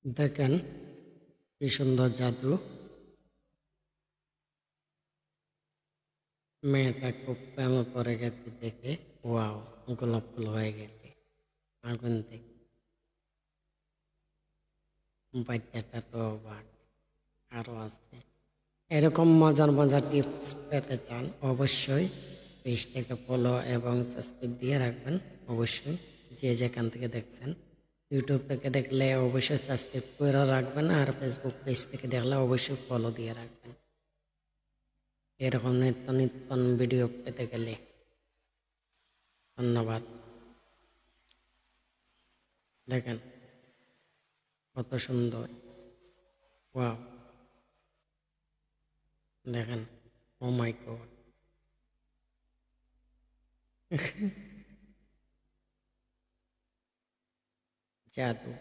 দেখেন কি সুন্দর জাদু। মেয়েটা খুব প্রেমে পড়ে গেছে দেখে। ওয়াও, গোলাপ ফুল হয়ে গেছে আগুন থেকে। বাচ্চাটা তো অবাক। আরো আছে। এরকম মজার মজার টিপস পেতে চান অবশ্যই পেজটাকে ফলো এবং সাবস্ক্রাইব দিয়ে রাখবেন। অবশ্যই যে যেখান থেকে দেখছেন, ইউটিউব থেকে দেখলে অবশ্যই সাবস্ক্রাইব করে রাখবেন, আর ফেসবুক পেজ থেকে দেখলে অবশ্যই ফলো দিয়ে রাখবেন এরকম নিত্য নিত্য ভিডিও পেতে গেলে। ধন্যবাদ। দেখেন কত সুন্দর। ওয়াও, দেখেন। ও মাই গড। জাদু।